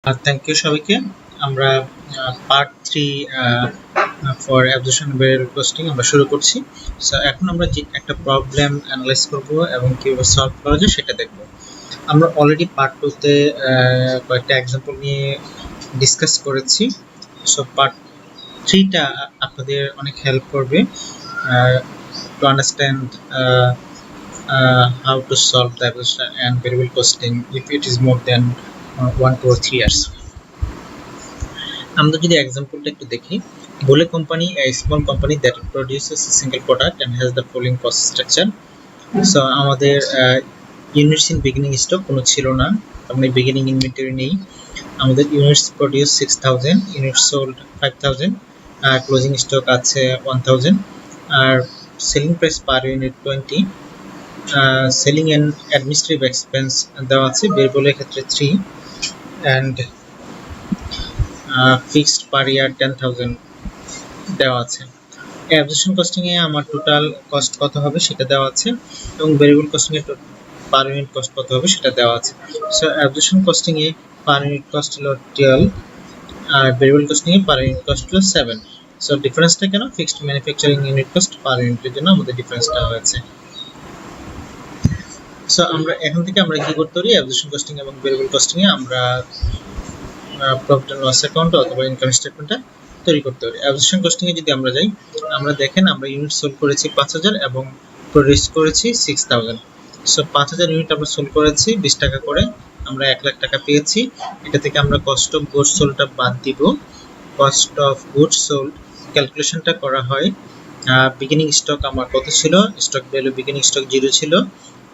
Thank you সবাইকে। আমরা part 3 for absorption variable costing আমরা শুরু করছি। সো এখন আমরা যে একটা প্রবলেম অ্যানালাইজ করব এবং কিভাবে সলভ করা যায় সেটা দেখব। আমরা অলরেডি পার্ট 2 তে কয়েকটা एग्जांपल নিয়ে ডিসকাস করেছি। সো পার্ট 3 টা আপনাদের অনেক হেল্প করবে to understand how to solve the absorption and variable costing if it is more than 1, 2 or 3 years. আমরা যদি एग्जांपलটা একটু দেখি, Bole company, a small company that produces a single product and has the following cost structure. So আমাদের units in beginning stock কোনো ছিল না, মানে beginning inventory নেই। আমাদের units produce 6000, units sold 5000, closing stock আছে 1000, আর selling price per unit 20, selling and administrative expense দেওয়া আছে variable এর ক্ষেত্রে 3 and fixed per year 10000 দেওয়া আছে। অ্যাবজর্পশন কস্টিং এ আমার টোটাল কস্ট কত হবে সেটা দেওয়া আছে এবং ভেরিয়েবল কস্টিং এ পার ইউনিট কস্ট কত হবে সেটা দেওয়া আছে। সো অ্যাবজর্পশন কস্টিং এ পার ইউনিট কস্ট হলো 12 আর ভেরিয়েবল কস্টিং এ পার ইউনিট কস্ট হলো 7। সো ডিফারেন্সটা কেন? Fixed manufacturing unit cost per ইউনিটের জন্য আমাদের ডিফারেন্সটা হয়েছে। সো আমরা এখন থেকে আমরা কি করতে পারি, অ্যাবজর্পশন কস্টিং এবং ভেরিয়েবল কস্টিং এ আমরা প্রফিট এন্ড লস অ্যাকাউন্ট অথবা ইনকাম স্টেটমেন্টটা তৈরি করতে পারি। অ্যাবজর্পশন কস্টিং এ যদি আমরা যাই, আমরা দেখেন আমরা ইউনিট সোল্ড করেছি 5000 এবং প্রডিউস করেছি 6000। সো 5000 ইউনিট আমরা সোল্ড করেছি 20 টাকা করে, আমরা 1 লাখ টাকা পেয়েছি। এটা থেকে আমরা কস্ট অফ গুডস সোল্ডটা বাদ দিব। কস্ট অফ গুডস সোল্ড ক্যালকুলেশনটা করা হয় বিগিনিং স্টক আমার কত ছিল, স্টক ভ্যালু বিগিনিং স্টক 0 ছিল,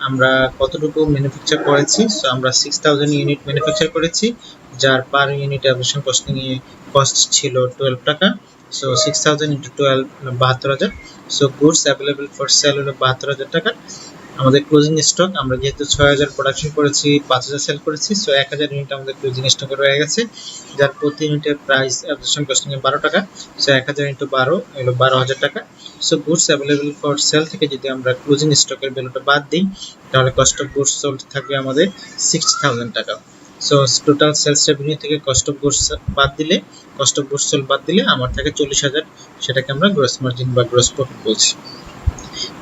আমরা কতটুকু ম্যানুফ্যাকচার করেছি। সো আমরা 6000 ইউনিট ম্যানুফ্যাকচার করেছি, যার পার ইউনিট অ্যাবজর্পশন কস্টিং এ কস্ট ছিল 12 টাকা। So 6000 * 12 72000। So goods available for sale হলো 72000 টাকা। আমাদের ক্লোজিং স্টক, আমরা যেহেতু 6000 প্রোডাকশন করেছি 5000 সেল করেছি, সো 1000 ইউনিট আমাদের ক্লোজিং স্টকে রয়ে গেছে, যার প্রতি ইউনিটের প্রাইস অ্যাবজর্পশন কস্টিং এ 12 টাকা। সো 1000 * 12 হলো 12000 টাকা। So goods available for sale থেকে যদি আমরা ক্লোজিং স্টকের ভ্যালুটা বাদ দিই, তাহলে কস্ট অফ গুডস সোল্ড থাকবে আমাদের 60000 টাকা। সো টোটাল সেলস রেভিনিউ থেকে কস্ট অফ গুডস বাদ দিলে, কস্ট অফ গুডস সোল্ড বাদ দিলে আমার থাকে 40000, সেটাকে আমরা গ্রস মার্জিন বা গ্রস প্রফিট বলছি।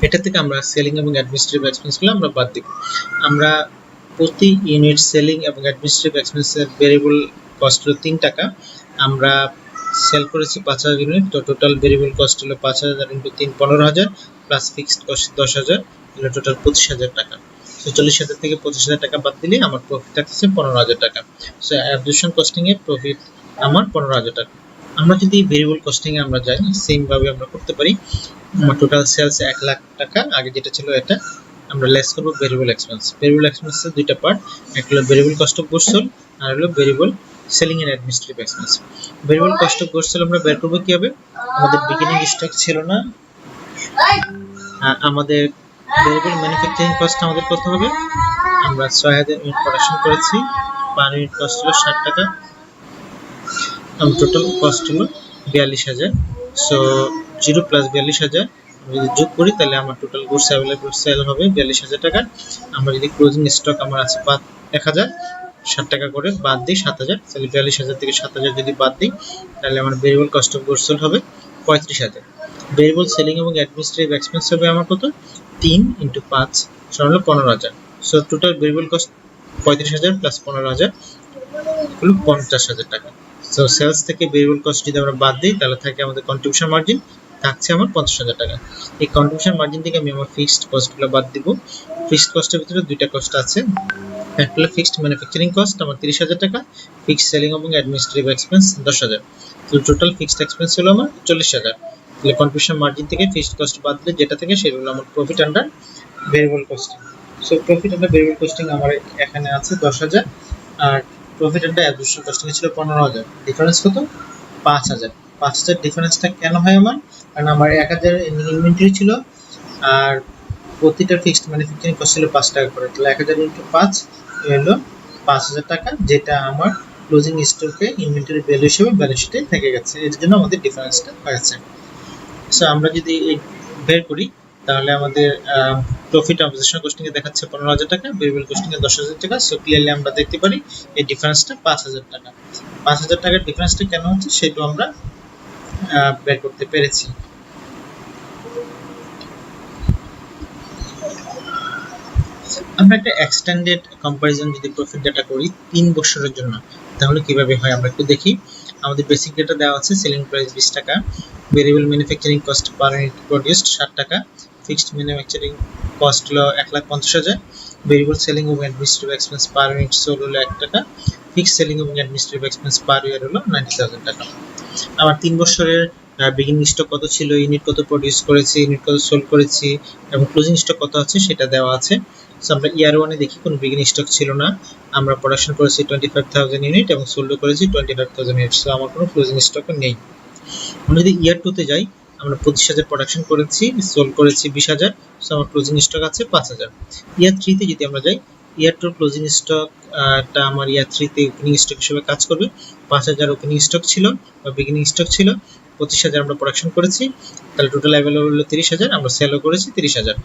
এটা থেকে আমরা সেলিং এবং অ্যাডমিনিস্ট্রেটিভ এক্সপেন্সগুলো আমরা বাদ দিব। আমরা প্রতি ইউনিট সেলিং এবং অ্যাডমিনিস্ট্রেটিভ এক্সপেন্সের ভেরিয়েবল কস্ট হলো 3 টাকা। আমরা সেল করেছি 5000 ইউনিট, তো টোটাল ভেরিয়েবল কস্ট হলো 5000 * 3 15000 প্লাস ফিক্সড কস্ট 10000, হলো টোটাল 25000 টাকা। সো 40000 থেকে 25000 টাকা বাদ দিলে আমার প্রফিট থাকছে 15000 টাকা। সো অ্যাবজর্পশন কস্টিং এর প্রফিট আমার 15000 টাকা। আমরা যদি ভেরিয়েবল কস্টিং এ আমরা যাই, সেম ভাবে আমরা করতে পারি। আমার টোটাল সেলস 1 লাখ টাকা, আগে যেটা ছিল এটা আমরা লেস করব ভেরিয়েবল এক্সপেন্স। ভেরিয়েবল এক্সপেন্সের দুইটা পার্ট, একটা হলো variable cost of goods sold আর হলো variable selling and administrative expense. Variable cost of goods sold আমরা বের করব কিভাবে? আমাদের বিগিনিং স্টক ছিল না, আমাদের ভেরিয়েবল ম্যানুফ্যাকচারিং কস্ট আমাদের কত হবে? আমরা 6000 ইউনিট প্রোডাকশন করেছি, পার ইউনিট কস্ট হলো 60 টাকা, টোটাল কস্ট হলো 42000। সো 0 + 42000 যদি যোগ করি তাহলে আমার টোটাল গুডস अवेलेबल সেল হবে 42000 টাকা। আমরা যদি ক্লোজিং স্টক আমার আছে 1000, 60 টাকা করে বাদ দিই 7000, তাহলে 42000 থেকে 7000 যদি বাদ দিই তাহলে আমার variable cost of goods sold হবে 35000। ভেরিয়েবল সেলিং এবং অ্যাডমিনিস্ট্রেটিভ এক্সপেন্স হবে আমার কত? 3 * 5 সমান হলো 15000। So total variable cost 35000 plus 15000 হলো 50000 টাকা। সো সেলস থেকে ভেরিয়েবল কস্ট যদি আমরা বাদ দিই তাহলে থাকে আমাদের কন্ট্রিবিউশন মার্জিন থাকছে আমার 50000 টাকা। এই কন্ট্রিবিউশন মার্জিন থেকে আমি আমার ফিক্সড কস্টগুলো বাদ দিব। ফিক্সড কস্টের ভিতরে দুইটা কস্ট আছে, একটা হলো ফিক্সড ম্যানুফ্যাকচারিং কস্ট আমার 30000 টাকা, ফিক্সড সেলিং এবং অ্যাডমিনিস্ট্রেটিভ এক্সপেন্স 10000। তো টোটাল ফিক্সড এক্সপেন্স হলো আমার 40000। তাহলে কন্ট্রিবিউশন মার্জিন থেকে ফিক্সড কস্ট বাদ দিলে যেটা থেকে সেটা হলো আমার profit under variable costing. So profit under variable costing আমার এখানে আছে 10000 আর প্রফিট আন্ডার অ্যাবজর্পশন কস্টিং ছিল 15000। ডিফারেন্স কত? 5000। 5000 ডিফারেন্সটা কেন হয় আমার? কারণ আমার 1000 ইনভেন্টরি ছিল আর প্রতিটা ফিক্সড ম্যানুফ্যাকচারিং কস্ট ছিল 5 টাকা করে, তাহলে 1000 * 5 হলো 5000 টাকা, যেটা আমার ক্লোজিং স্টকে ইনভেন্টরি ভ্যালু হিসেবে ব্যালেন্স শিটে থেকে গেছে। এর জন্য আমাদের ডিফারেন্সটা হয়েছে। সো আমরা যদি বের করি তাহলে আমাদের প্রফিট অবজেকশন কস্টিং এ দেখাচ্ছে 15,000 টাকা, ভেরিয়েবল কস্টিং এ 10,000 টাকা। সো ক্লিয়ারলি আমরা দেখতে পারি এই ডিফারেন্সটা 5,000 টাকা। 5,000 টাকার ডিফারেন্সটা কেন হচ্ছে সেটা আমরা বের করতে পেরেছি। আমরা একটা এক্সটেন্ডেড কম্পারিজন যদি প্রফিট ডাটা করি 3 বছরের জন্য তাহলে কিভাবে হয় আমরা একটু দেখি। আমাদের বেসিক ডাটা দেওয়া আছে, সেলিং প্রাইস 20 টাকা, variable manufacturing cost per unit produced 60 টাকা, ফিক্সড ম্যানুফ্যাকচারিং কস্ট হলো 1,50,000, ভেরিয়েবল সেলিং এবং administrative expense per unit sold হলো 1 টাকা, ফিক্সড সেলিং এবং অ্যাডমিনিস্ট্রেটিভ এক্সপেন্স পার ইয়ার হলো 90,000 টাকা। আমার 3 বছরের বিগিনিং স্টক কত ছিল, ইউনিট কত প্রোডিউস করেছি, ইউনিট কত সোল্ড করেছি এবং ক্লোজিং স্টক কত আছে সেটা দেওয়া আছে। সো আমরা ইয়ার 1 এ দেখি কোনো বিগিনিং স্টক ছিল না, আমরা প্রোডাকশন করেছি 25,000 ইউনিট এবং সোল্ড করেছি 25,000 ইউনিট। সো আমার কোনো ক্লোজিং স্টক নেই। আমরা যদি ইয়ার 2 তে যাই, আমরা 25,000 প্রোডাকশন করেছি, সোল্ড করেছি 20,000। সো আমার ক্লোজিং স্টক আছে 5,000। ইয়ার 3 তে যদি আমরা যাই, ইয়ার 2 ক্লোজিং স্টক টা আমার ইয়ার 3 তে ওপেনিং স্টক হিসেবে কাজ করবে। 5,000 ওপেনিং স্টক ছিল বা বিগিনিং স্টক ছিল, 25,000 আমরা প্রোডাকশন করেছি, তাহলে টোটাল অ্যাভেলেবল হলো 30,000, আমরা সেলও করেছি 30,000।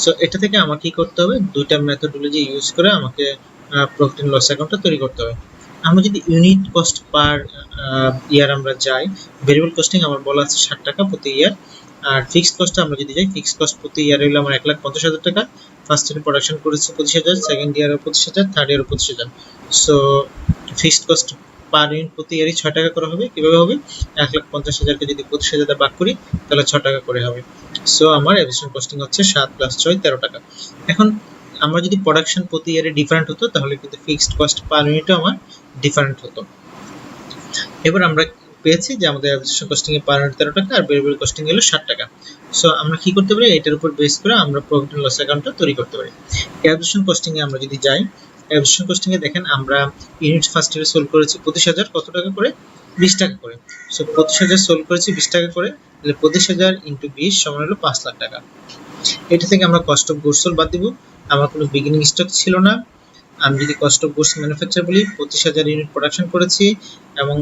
সো এটা থেকে আমাকে কি করতে হবে, দুইটা মেথডোলজি ইউজ করে আমাকে প্রফিট এন্ড লস অ্যাকাউন্টটা তৈরি করতে হবে। আমরা যদি ইউনিট কস্ট পার ইয়ার আমরা যাই, ভেরিয়েবল কস্টিং আমার বলা আছে 60 টাকা প্রতি ইয়ার, আর ফিক্সড কস্টে আমরা যদি যাই, ফিক্সড কস্ট প্রতি ইয়ার হলো আমার 1,50,000 টাকা। ফার্স্ট ইয়ারে প্রোডাকশন করেছি 25,000, সেকেন্ড ইয়ারে 25,000, থার্ড ইয়ারে 25,000। So fixed cost per unit প্রতি ইয়ারই 6 টাকা করে হবে। কিভাবে হবে, 1,50,000 কে যদি 25,000 দ্বারা ভাগ করি তাহলে 6 টাকা করে হবে। সো আমার অ্যাভারেজ কস্টিং হচ্ছে 7 + 6 13 টাকা। এখন আমরা যদি প্রোডাকশন প্রতি ইয়ারে ডিফারেন্ট হতো তাহলে কিন্তু ফিক্সড কস্ট পার ইউনিটও আমার ডিফারেন্ট হতো। এবার আমরা পেয়েছি যে আমাদের অ্যাভারেজ কস্টিং এ পার ইউনিট 13 টাকা আর ভেরিয়েবল কস্টিং হলো 60 টাকা। সো আমরা কি করতে পারি, এটার উপর বেস করে আমরা প্রফিট এন্ড লস অ্যাকাউন্টটা তৈরি করতে পারি। অ্যাভারেজ কস্টিং এ আমরা যদি যাই, অ্যাভারেজ কস্টিং এ দেখেন আমরা ইউনিট ফার্স্ট ইয়ারে সোল্ড করেছি 25,000 কত টাকা করে, 20 টাকা করে। সো 25,000 সোল্ড করেছি 20 টাকা করে, তাহলে 25,000 * 20 সমান হলো 5 লাখ টাকা। এটা থেকে আমরা কস্ট অফ গুডস সোল্ড বাদ দিব, আমার কোনো বিগিনিং স্টক ছিল না। আমি যদি কস্ট অফ গুডস ম্যানুফ্যাকচার বলি, 25,000 ইউনিট প্রোডাকশন করেছি এবং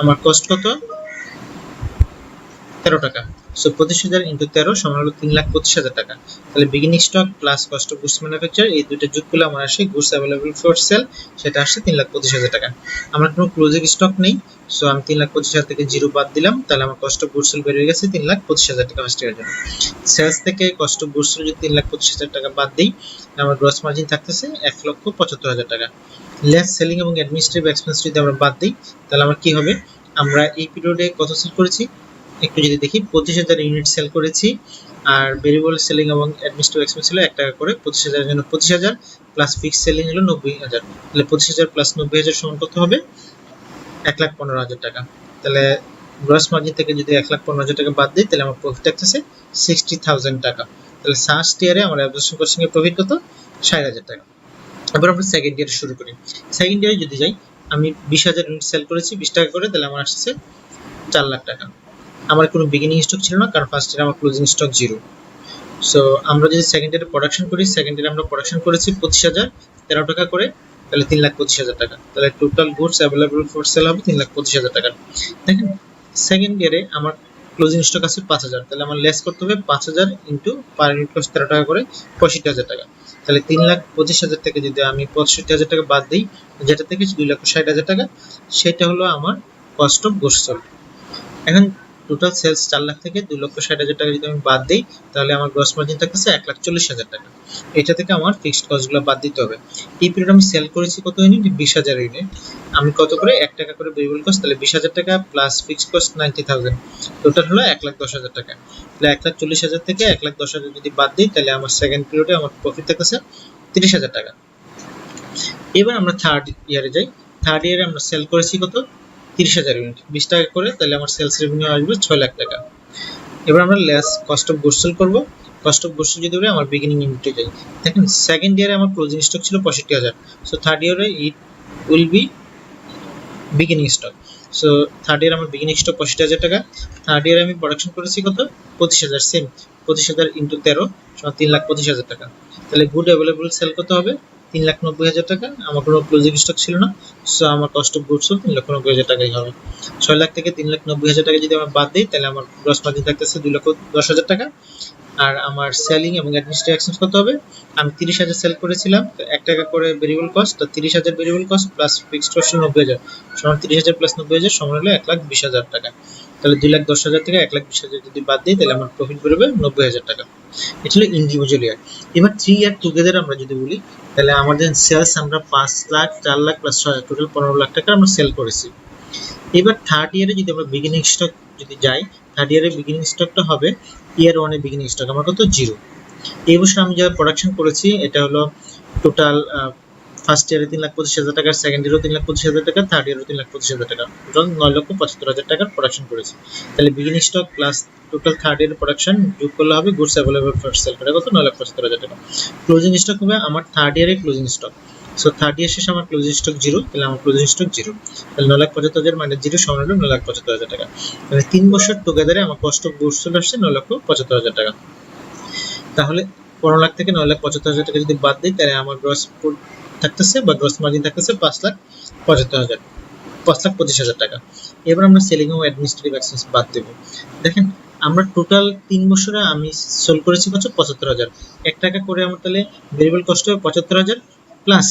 আমার কস্ট কত, 13 টাকা। সো 25,000 * 13 সমান হলো 3,25,000 টাকা। তাহলে beginning stock plus cost of goods manufacture এই দুইটা যোগ করলে আমার আসে গুডস অ্যাভেলেবল ফর সেল, সেটা আসছে 3,25,000 টাকা। আমার কোনো ক্লোজিং স্টক নেই, সো আমি 3,25,000 থেকে 0 বাদ দিলাম, তাহলে আমার কস্ট অফ গুডস সোল্ড বের হয়ে গেছে 3,25,000 টাকা ফার্স্ট ইয়ারের জন্য। সেলস থেকে কস্ট অফ গুডস সোল্ড যদি 3,25,000 টাকা বাদ দেই, আমার গ্রস মার্জিন থাকতেছে 1,75,000 টাকা। লেস সেলিং এবং অ্যাডমিনিস্ট্রেটিভ এক্সপেন্স যদি আমরা বাদ দিই তাহলে আমার কি হবে, আমরা এই পিরিয়ডে কত সেল করেছি একটু যদি দেখি, 25,000 ইউনিট সেল করেছি আর ভেরিয়েবল সেলিং এবং অ্যাডমিনিস্ট্রেটিভ এক্সপেন্স ছিল 1 টাকা করে। 25,000 এর জন্য 25,000 প্লাস ফিক্সড সেলিং হলো 90,000, তাহলে 25,000 প্লাস 90,000 সমান কত হবে, 1,15,000 টাকা। তাহলে গ্রস মার্জিন থেকে যদি 1,15,000 টাকা বাদ দিই তাহলে আমার প্রফিট আসছে 60,000 টাকা। তাহলে ফার্স্ট ইয়ারে আমার অ্যাভারেজ কস্টিং এর প্রফিট কত, 60,000 টাকা। এবার আমরা সেকেন্ড ইয়ারে শুরু করি। সেকেন্ড ইয়ারে যদি যাই, আমি 20,000 ইউনিট সেল করেছি 20 টাকা করে, তাহলে আমার আসছে 4 লাখ টাকা। আমার কোনো বিগিনিং স্টক ছিল না কারণ ফার্স্ট ইয়ারে আমার ক্লোজিং স্টক 0। সো আমরা যদি সেকেন্ড ইয়ারে প্রোডাকশন করি, সেকেন্ড ইয়ারে আমরা প্রোডাকশন করেছি 25,000 13 টাকা করে, তাহলে 3,25,000 টাকা। তাহলে total goods available for sale হবে 3,25,000 টাকা। দেখেন সেকেন্ড ইয়ারে আমার ক্লোজিং স্টক আছে 5,000, তাহলে আমার লেস করতে হবে 5,000 ইনটু পার ইউনিট কস্ট 13 টাকা করে 65,000 টাকা। তাহলে 3,25,000 থেকে যদি আমি 65,000 টাকা বাদ দিই, যেটা থেকে 2,60,000 টাকা, সেটা হলো আমার কস্ট অফ গুডস সোল্ড। এখন টোটাল সেলস 4 লাখ থেকে 2,60,000 টাকা যদি আমি বাদ দেই তাহলে আমার গ্রস মার্জিন থাকতেছে 1,40,000 টাকা। এটা থেকে আমার ফিক্সড কস্টগুলো বাদ দিতে হবে। এই পিরিয়ড আমি সেল করেছি কত ইউনিট, 20,000 ইউনিট। আমি কত করে 1 টাকা করে ভেরিয়েবল কস্ট, তাহলে 20,000 টাকা প্লাস ফিক্সড কস্ট 90,000, টোটাল হলো 1,10,000 টাকা। তাহলে 1,40,000 থেকে 1,10,000 যদি বাদ দিই তাহলে আমার সেকেন্ড পিরিয়ডে আমার প্রফিট থাকতেছে 30,000 টাকা। এবার আমরা থার্ড ইয়ারে যাই। থার্ড ইয়ারে আমরা সেল করেছি কত, 30,000 ইউনিট 20 টাকা করে, তাহলে আমার সেলস রেভিনিউ আসবে 6 লাখ টাকা। এবার আমরা less cost of goods sold করব। কস্ট অফ গুডস যদি আমরা বিগিনিং ইউনিটে যাই, দেখেন সেকেন্ড ইয়ারে আমার ক্লোজিং স্টক ছিল 65,000, সো থার্ড ইয়ারে it will be beginning stock. So third ইয়ারে আমার বিগিনিং স্টক 65,000 টাকা। থার্ড ইয়ারে আমি প্রোডাকশন করেছি কত, 25,000, সেম 25,000 ইনটু 13 সমান 3,25,000 টাকা। তাহলে গুড অ্যাভেলেবল সেল কত হবে, 3,90,000 টাকা। আমার কোনো ক্লোজিং স্টক ছিল না, সো আমার কস্ট অফ গুডস 3,90,000 টাকাই হবে। 6 লাখ থেকে 3,90,000 টাকা যদি আমরা বাদ দিই তাহলে আমার গ্রস মার্জিন থাকতেছে 2,10,000 টাকা। আর আমার সেলিং এবং অ্যাডমিনিস্ট্রেটিভ এক্সপেন্স কত হবে, আমি 30,000 সেল করেছিলাম, তো 1 টাকা করে ভেরিয়েবল কস্ট, তো 30,000 variable cost plus fixed cost 90,000 সমান 30,000 প্লাস 90,000 সমান হলো 1,20,000 টাকা। তাহলে 2,10,000 থেকে 1,20,000 যদি বাদ দিই তাহলে আমার প্রফিট বেরোবে 90,000 টাকা। এটা হলো ইন্ডিভিজুয়াল ইয়ার। এবার 3 ইয়ার টুগেদার আমরা যদি বলি তাহলে আমাদের সেলস আমরা 5 লাখ 4 লাখ প্লাস 6 টোটাল 15 লাখ টাকা আমরা সেল করেছি। এবার থার্ড ইয়ারে যদি আমরা বিগিনিং স্টক যদি যাই, থার্ড ইয়ারে বিগিনিং স্টকটা হবে ইয়ার 1 এর বিগিনিং স্টক আমার কত 0। এই বছর আমি যা প্রোডাকশন করেছি এটা হলো টোটাল ফার্স্ট ইয়ারে 3,25,000 টাকা, সেকেন্ড ইয়ারে 3,25,000 টাকা, থার্ড ইয়ারে 3,25,000 টাকা, টোটাল 9,75,000 টাকার প্রোডাকশন করেছি। তাহলে beginning stock plus total third ইয়ারের প্রোডাকশন যোগ করলে হবে গুডস অ্যাভেলেবল ফর সেল করে কত 9,75,000 টাকা। ক্লোজিং স্টক হবে আমার থার্ড ইয়ারে closing stock, so third year শেষে আমার ক্লোজিং স্টক 0, তাহলে আমার ক্লোজিং স্টক 0, তাহলে 9,75,000 মাইনাস 0 সমান হলো 9,75,000 টাকা। তাহলে 3 বছর টুগেদারে আমার কস্ট অফ গুডস চলে আসছে 9,75,000 টাকা। তাহলে 15 লাখ থেকে 9,75,000 টাকা যদি বাদ দিই তাহলে আমার গ্রস থাকতেছে বা গ্রস মার্জিন থাকতেছে 5,25,000 টাকা। এবার আমরা সেলিং ও অ্যাডমিনিস্ট্রেটিভ এক্সপেন্স বাদ দেব। দেখেন আমরা টোটাল 3 বছরে আমি সেল করেছি কত 75,000, 1 টাকা করে আমার তাহলে ভেরিয়েবল কস্ট হবে 75,000 প্লাস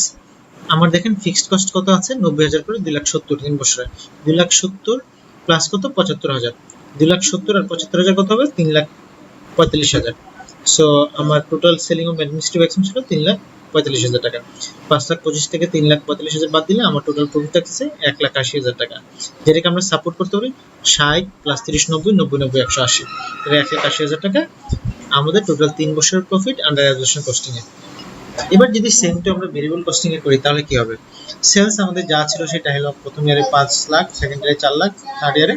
আমার দেখেন ফিক্সড কস্ট কত আছে 90,000 করে 2,70,000 3 বছরে 2,70,000 প্লাস কত 75,000, 2,70,000 আর 75,000 কত হবে 3,45,000। সো আমার টোটাল সেলিং ও অ্যাডমিনিস্ট্রেটিভ এক্সপেন্স ছিল 3,45,000 টাকা। 5,25,000 থেকে 3,45,000 বাদ দিলে আমার টোটাল প্রফিট থাকছে 1,80,000 টাকা, যেটাকে আমরা সাপোর্ট করতে পারি 60 প্লাস 30 90 90 90 180, তাহলে 1,80,000 টাকা আমাদের টোটাল 3 বছরের প্রফিট আন্ডার অ্যাবজর্পশন কস্টিং এ। এবার যদি সেম টু আমরা ভেরিয়েবল কস্টিং এ করি তাহলে কি হবে, সেলস আমাদের যা ছিল সেটা হলো প্রথম ইয়ারে 5 লাখ, সেকেন্ড ইয়ারে 4 লাখ, থার্ড ইয়ারে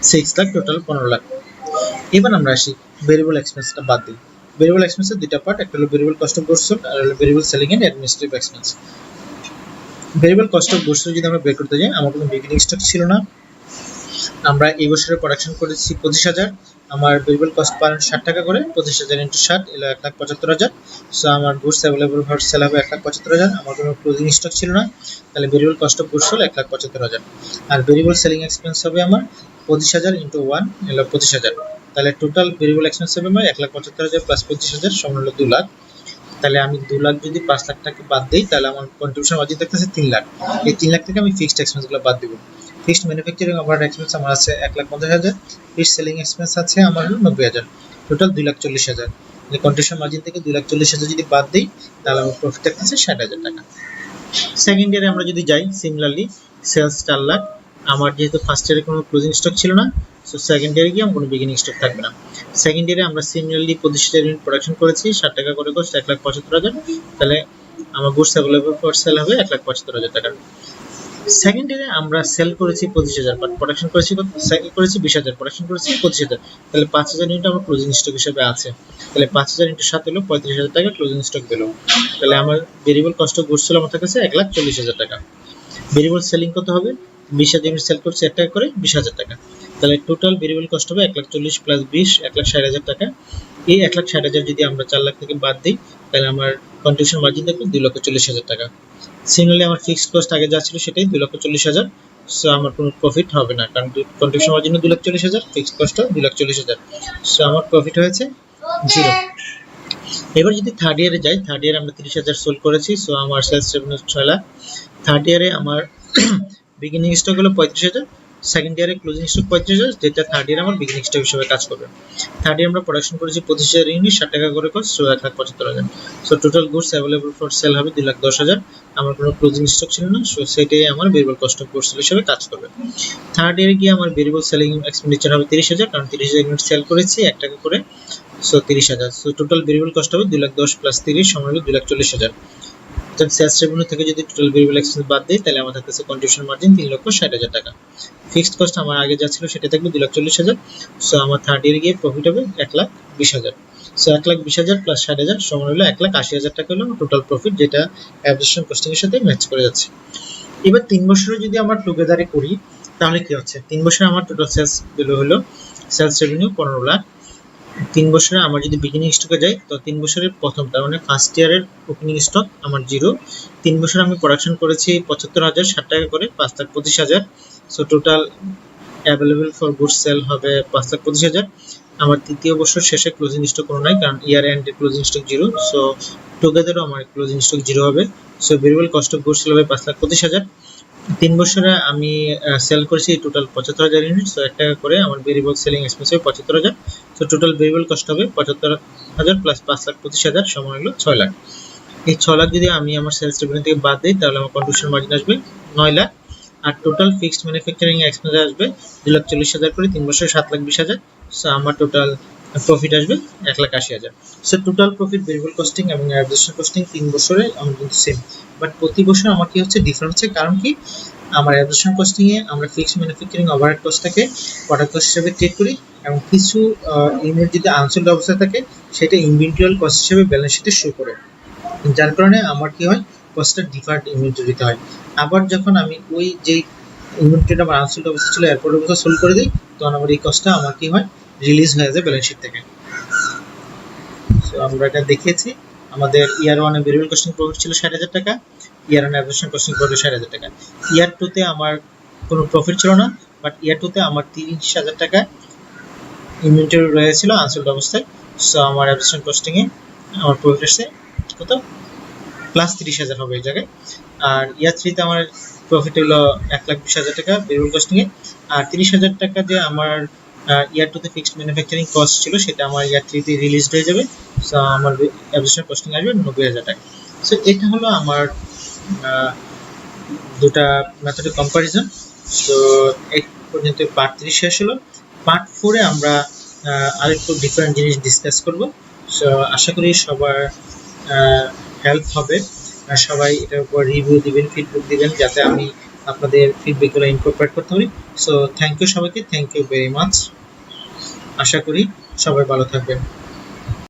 6 লাখ, টোটাল 15 লাখ। এবার আমরা আসি ভেরিয়েবল এক্সপেন্সটা বাদ দিই। ভেরিয়েবল এক্সপেন্সের দুটো পার্ট, একটা হলো variable cost of goods sold আর হলো variable selling and administrative expense. Variable cost of goods sold যদি আমরা বের করতে যাই, আমার কোনো বিগিনিং স্টক ছিল না, আমরা এই বছরে প্রোডাকশন করেছি 25,000, আমার ভেরিয়েবল কস্ট পার 60 টাকা করে, 25,000 × 60 এলো 1,75,000, সো আমার গুডস অ্যাভেলেবল ফর সেল হবে 1,75,000, আমার কোনো ক্লোজিং স্টক ছিল না, তাহলে variable cost of goods sold 1,75,000। আর ভেরিয়েবল সেলিং এক্সপেন্স হবে আমার 25,000 × 1 এলো 25,000, তাহলে টোটাল ভেরিয়েবল এক্সপেন্স হবে আমার 1,75,000 প্লাস 25,000 সমান হলো 2 লাখ। তাহলে আমি 2 লাখ যদি 5 লাখ টাকা বাদ দেই তাহলে আমার কন্ট্রিবিউশন মার্জিন থাকতেছে 3 লাখ। এই 3 লাখ থেকে আমি ফিক্সড এক্সপেন্সগুলো বাদ দেব। ফিক্সড ম্যানুফ্যাকচারিং ওভারহেড এক্সপেন্স আমার আছে 1,50,000, ফিক্সড সেলিং এক্সপেন্স আছে আমার হলো 90,000, টোটাল 2,40,000। এই কন্ট্রিবিউশন মার্জিন থেকে 2,40,000 যদি বাদ দেই তাহলে আমার প্রফিট থাকতেছে 60,000 টাকা। সেকেন্ড ইয়ারে আমরা যদি যাই, সিমিলারলি সেলস 4 লাখ, আমার যেহেতু ফার্স্ট ইয়ারে কোনো ক্লোজিং স্টক ছিল না, সো সেকেন্ড ইয়ারে গিয়ে আমার কোনো বিগিনিং স্টক থাকবে না। সেকেন্ড ইয়ারে আমরা সিমিলারলি 25,000 ইউনিট প্রোডাকশন করেছি, 60 টাকা করে কস্ট 1,75,000, তাহলে আমার গুডস অ্যাভেলেবল ফর সেল হবে 1,75,000 টাকা। সেকেন্ড ইয়ারে আমরা সেল করেছি 25,000, বাট প্রোডাকশন করেছি সেল করেছি 20,000, প্রোডাকশন করেছি 25,000, তাহলে 5,000 ইউনিট আমার ক্লোজিং স্টক হিসেবে আছে, তাহলে 5,000 × 7 হলো 35,000 টাকা ক্লোজিং স্টক পেলো। তাহলে আমার variable cost of goods sold আমার কাছে 1,40,000 টাকা। ভেরিয়েবল সেলিং কত হবে, 20,000 ইউনিট সেল করছে 1 টাকা করে 20,000 টাকা, তাহলে টোটাল ভেরিয়েবল কস্ট হবে 1,40,000 প্লাস 20 1,60,000 টাকা। এই 1,60,000 যদি আমরা 4 লাখ থেকে বাদ দিই তাহলে আমার কন্ট্রিবিউশন মার্জিন থাকবে 2,40,000 টাকা। সিমিলারলি আমার ফিক্সড কস্ট আগে যা ছিল সেটাই 2,40,000, সো আমার কোনো প্রফিট হবে না, কারণ contribution margin 2,40,000, fixed cost 2,40,000, so আমার প্রফিট হয়েছে 0। এবার যদি থার্ড ইয়ারে যাই, থার্ড ইয়ারে আমরা 30,000 সোল্ড করেছি, সো আমার সেলস রেভিনিউ 6 লাখ। থার্ড ইয়ারে আমার বিগিনিং স্টক হলো 35,000, সেকেন্ড ইয়ারে ক্লোজিং স্টক 35,000, যেটা থার্ড ইয়ারে আমার বিগিনিং স্টক হিসেবে কাজ করবে। থার্ড ইয়ারে আমরা প্রোডাকশন করেছি 25,000 ইউনিট, 60 টাকা করে cost, so 1,75,000, so total goods available for sale হবে 2,10,000, আমার কোনো ক্লোজিং স্টক ছিল না, সো সেটাই আমার ভেরিয়েবল কস্ট অফ গুডস হিসেবে কাজ করবে। থার্ড ইয়ারে গিয়ে আমার ভেরিয়েবল সেলিং এক্সপেন্ডিচার হবে 30,000, কারণ 30,000 ইউনিট সেল করেছি 1 টাকা করে, so 30,000, so total variable cost হবে 2,10,000 প্লাস 30 সমান হলো 2,40,000। সেলস রেভিনিউ থেকে যদি টোটাল ভেরিয়েবল এক্সপেন্স বাদ দেই তাহলে আমার থাকতেছে কন্ট্রিবিউশন মার্জিন 3,60,000 টাকা। ফিক্সড কস্ট আমার আগে যা ছিল সেটা থাকবে 2,40,000, সো আমার থার্ড ইয়ারে গিয়ে প্রফিট হবে 1,20,000, সো 1,20,000 প্লাস 60,000 সমান হলো 1,80,000 টাকা হলো টোটাল প্রফিট, যেটা অ্যাবজর্পশন কস্টিং এর সাথে ম্যাচ করে যাচ্ছে। এবার 3 বছরে যদি আমরা টুগেদারে করি তাহলে কি হচ্ছে, 3 বছরে আমার টোটাল সেলস হলো সেলস রেভিনিউ 15 লাখ। 3 বছরে আমার যদি বিগিনিং স্টকে যাই তো 3 বছরের প্রথম, তার মানে ফার্স্ট ইয়ারের ওপেনিং স্টক আমার 0। 3 বছর আমি প্রোডাকশন করেছি 75,000, 60 টাকা করে 5,25,000, so total available for goods sale হবে 5,25,000। আমার তৃতীয় বছর শেষে ক্লোজিং স্টক কোনো নাই, কারণ ইয়ার এন্ডে ক্লোজিং স্টক 0, সো টুগেদারও আমার ক্লোজিং স্টক 0 হবে। So variable cost of goods হবে 5,25,000। 3 বছরে আমি সেল করেছি টোটাল 75,000 ইউনিট, সো 1 টাকা করে আমার ভেরিয়েবল সেলিং এক্সপেন্স হবে 75,000। সো টোটাল ভেরিয়েবল কস্ট হবে 75,000 প্লাস 5,25,000 সমান হলো 6 লাখ। এই 6 লাখ যদি আমি আমার সেলস রেভিনিউ থেকে বাদ দিই তাহলে আমার কন্ট্রিবিউশন মার্জিন আসবে 9 লাখ। আর টোটাল ফিক্সড ম্যানুফ্যাকচারিং এক্সপেন্স আসবে 2,40,000 করে, 3 বছরে 7,20,000। সো আমার টোটাল প্রফিট আসবে 1,80,000। So total profit, variable costing এবং অ্যাডমিনিস্ট্রেশন কস্টিং 3 বছরে আমার কিন্তু সেম, বাট প্রতি বছর আমার কি হচ্ছে ডিফারেন্স হচ্ছে। কারণ কি, আমার অ্যাডমিনিস্ট্রেশন কস্টিং এ আমরা ফিক্সড ম্যানুফ্যাকচারিং ওভারহেড কস্টটাকে প্রোডাক্ট কস্ট হিসেবে ট্রিট করি, এবং কিছু ইউনিট যদি আনসোল্ড অবস্থায় থাকে সেটা ইনভেন্টরি কস্ট হিসেবে ব্যালেন্স শিটে শো করে, যার কারণে আমার কি হয়, কস্টটা ডিফার্ড ইনভেন্টরিতে হয়। আবার যখন আমি ওই যে ইনভেন্টরিটা আমার আনসোল্ড অবস্থা ছিল এরপর অবস্থা সোল্ড করে দিই, তখন আমার এই কস্টটা আমার কি হয়, রিলিজ হয়ে যায় ব্যালেন্স শিট থেকে। সো আমরা এটা দেখিয়েছি। আমাদের ইয়ার 1 এ ভেরিয়েবল কস্টিং প্রফিট ছিল 60,000 টাকা, ইয়ার 1 এ অ্যাবজর্পশন কস্টিং প্রফিট 60,000 টাকা। ইয়ার 2 তে আমার কোনো প্রফিট ছিল না, বাট ইয়ার 2 তে আমার 30,000 টাকা ইনভেন্টরি রয়েছিল আনসোল্ড অবস্থায়। সো আমার অ্যাবজর্পশন কস্টিং এ আমার প্রফিট আসছে কত, প্লাস 30,000 হবে এই জায়গায়। আর ইয়ার 3 তে আমার প্রফিট হলো 1,20,000 টাকা ভেরিয়েবল কস্টিং এ, আর 30,000 টাকা যে আমার ইয়ার 2 তে ফিক্সড ম্যানুফ্যাকচারিং কস্ট ছিল সেটা আমার ইয়ার 3 তে রিলিজড হয়ে যাবে। সো আমার অ্যাবজর্পশন কস্টিং আসবে 90,000 টাকা। সো এটা হলো আমার দুটা মেথডের কম্পারিজন। সো এই পর্যন্ত পার্ট 3 শেষ হলো। পার্ট 4 এ আমরা আরেকটু ডিফারেন্ট জিনিস ডিসকাস করব। সো আশা করি সবার হেল্প হবে, সবাই এটার উপর রিভিউ দিবেন, ফিডব্যাক দিবেন, যাতে আমি আপনাদের ফিডব্যাকগুলো ইনকর্পোরেট করতে পারি। সো থ্যাংক ইউ সবাইকে, থ্যাংক ইউ ভেরি মাচ। আশা করি সবাই ভালো থাকবেন।